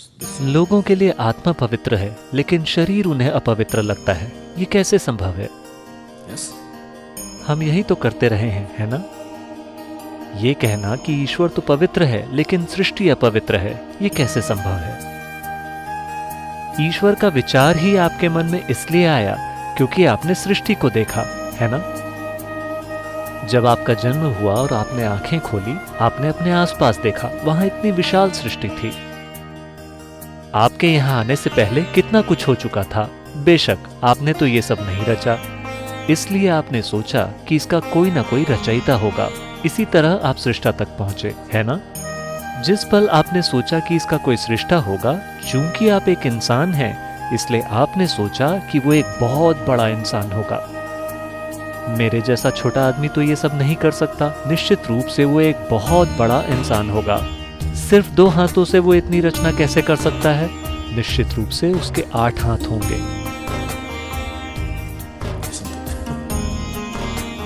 This लोगों के लिए आत्मा पवित्र है लेकिन शरीर उन्हें अपवित्र लगता है। ये कैसे संभव है? yes, हम यही तो करते रहे हैं, है ना? ये कहना कि ईश्वर तो पवित्र है लेकिन सृष्टि अपवित्र है, ये कैसे संभव है? ईश्वर का विचार ही आपके मन में इसलिए आया क्योंकि आपने सृष्टि को देखा, है ना? जब आपका जन्म हुआ और आपने आंखें खोली, आपने अपने आसपास देखा, वहां इतनी विशाल सृष्टि थी। आपके यहां आने से पहले कितना कुछ हो चुका था। बेशक आपने तो ये सब नहीं रचा, इसलिए आपने सोचा कि इसका कोई ना कोई रचयिता होगा। इसी तरह आप सृष्टा तक पहुंचे, है ना? जिस पल आपने सोचा कि इसका कोई सृष्टा होगा, चूंकि आप एक इंसान हैं, इसलिए आपने सोचा कि वो एक बहुत बड़ा इंसान होगा। मेरे जैसा छोटा आदमी तो ये सब नहीं कर सकता। निश्चित रूप से वो एक बहुत बड़ा इंसान होगा। सिर्फ 2 हाथों से वो इतनी रचना कैसे कर सकता है? निश्चित रूप से उसके 8 हाथ होंगे।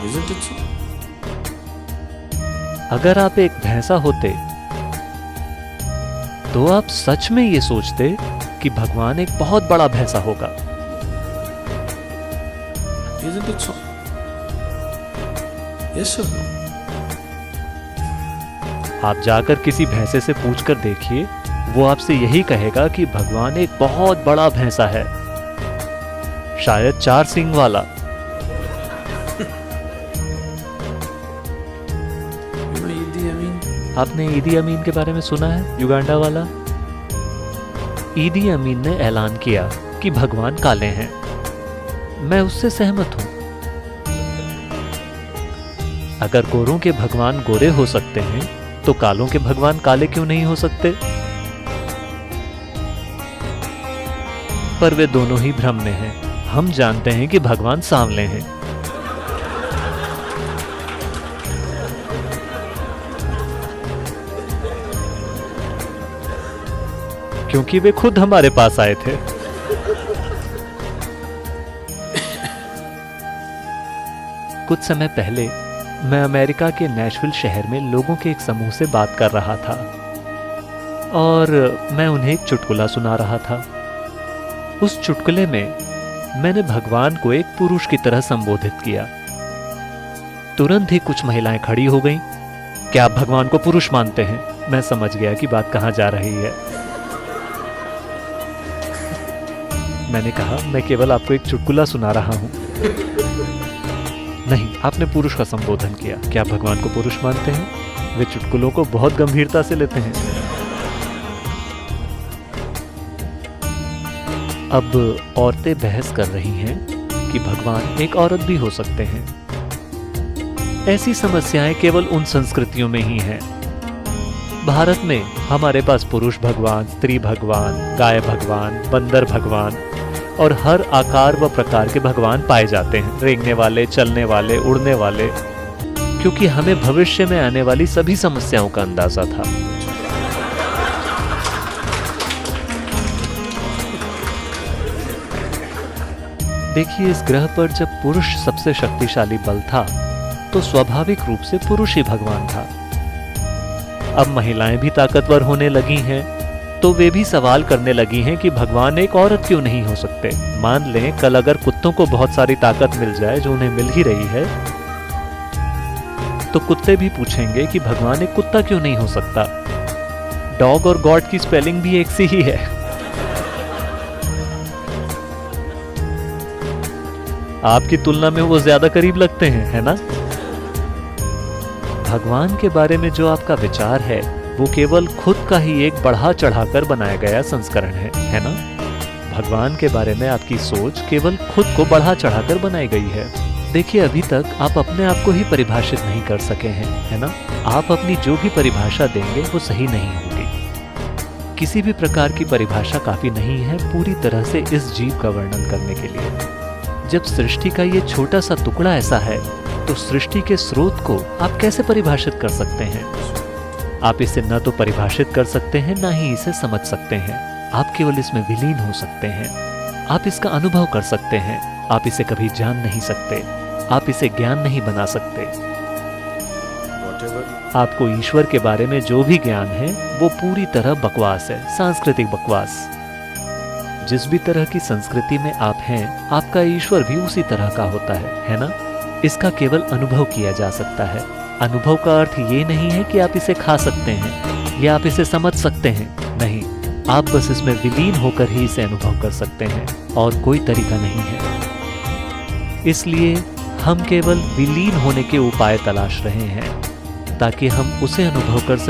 isn't it so? अगर आप एक भैंसा होते तो आप सच में ये सोचते कि भगवान एक बहुत बड़ा भैंसा होगा। Isn't it so? Yes or no? आप जाकर किसी भैंसे से पूछकर देखिए, वो आपसे यही कहेगा कि भगवान एक बहुत बड़ा भैंसा है, शायद 4 सींग वाला। You know Idi Amin? आपने ईदी अमीन के बारे में सुना है? युगांडा वाला। ईदी अमीन ने ऐलान किया कि भगवान काले हैं। मैं उससे सहमत हूं। अगर गोरों के भगवान गोरे हो सकते हैं तो कालों के भगवान काले क्यों नहीं हो सकते? पर वे दोनों ही भ्रम में हैं। हम जानते हैं कि भगवान सांवले हैं। क्योंकि वे खुद हमारे पास आए थे। कुछ समय पहले मैं अमेरिका के नेशविल शहर में लोगों के एक समूह से बात कर रहा था और मैं उन्हें एक चुटकुला सुना रहा था। उस चुटकुले में मैंने भगवान को एक पुरुष की तरह संबोधित किया। तुरंत ही कुछ महिलाएं खड़ी हो गईं। क्या आप भगवान को पुरुष मानते हैं? मैं समझ गया कि बात कहां जा रही है। मैंने कहा, मैं केवल आपको एक चुटकुला सुना रहा हूं। नहीं, आपने पुरुष का संबोधन किया। क्या आप भगवान को पुरुष मानते हैं? वे चुटकुलों को बहुत गंभीरता से लेते हैं। अब औरतें बहस कर रही हैं कि भगवान एक औरत भी हो सकते हैं। ऐसी समस्याएं केवल उन संस्कृतियों में ही हैं। भारत में हमारे पास पुरुष भगवान, स्त्री भगवान, गाय भगवान, बंदर भगवान और हर आकार व प्रकार के भगवान पाए जाते हैं। रेंगने वाले, चलने वाले, उड़ने वाले, क्योंकि हमें भविष्य में आने वाली सभी समस्याओं का अंदाजा था। देखिए, इस ग्रह पर जब पुरुष सबसे शक्तिशाली बल था तो स्वाभाविक रूप से पुरुष ही भगवान था। अब महिलाएं भी ताकतवर होने लगी हैं तो वे भी सवाल करने लगी हैं कि भगवान एक औरत क्यों नहीं हो सकते। मान लें कल अगर कुत्तों को बहुत सारी ताकत मिल जाए, जो उन्हें मिल ही रही है, तो कुत्ते भी पूछेंगे कि भगवान एक कुत्ता क्यों नहीं हो सकता। डॉग और गॉड की स्पेलिंग भी एक सी ही है। आपकी तुलना में वो ज्यादा करीब लगते हैं, है ना? भगवान के बारे में जो आपका विचार है वो केवल खुद का ही एक बढ़ा चढ़ाकर बनाया गया संस्करण है ना? भगवान के बारे में आपकी सोच केवल खुद को बढ़ा चढ़ाकर बनाई गई है। देखिए, अभी तक आप अपने आप को ही परिभाषित नहीं कर सके हैं, है ना? आप अपनी जो भी परिभाषा देंगे वो सही नहीं होगी। किसी भी प्रकार की परिभाषा काफी नहीं है पूरी तरह से इस जीव का वर्णन करने के लिए। जब सृष्टि का ये छोटा सा टुकड़ा ऐसा है तो सृष्टि के स्रोत को आप कैसे परिभाषित कर सकते हैं? आप इसे न तो परिभाषित कर सकते हैं, ना ही इसे समझ सकते हैं। आप केवल इसमें विलीन हो सकते हैं। आप इसका अनुभव कर सकते हैं। आप इसे कभी जान नहीं सकते। आप इसे ज्ञान नहीं बना सकते। केवल आपको ईश्वर के बारे में जो भी ज्ञान है वो पूरी तरह बकवास है, सांस्कृतिक बकवास। जिस भी तरह की संस्कृति में आप हैं, आपका ईश्वर भी उसी तरह का होता है ना? इसका केवल अनुभव किया जा सकता है। अनुभव का अर्थ ये नहीं है कि आप इसे खा सकते हैं या आप इसे समझ सकते हैं, नहीं, आप बस इसमें विलीन होकर ही इसे अनुभव कर सकते हैं और कोई तरीका नहीं है। इसलिए हम केवल विलीन होने के उपाय तलाश रहे हैं ताकि हम उसे अनुभव कर सकें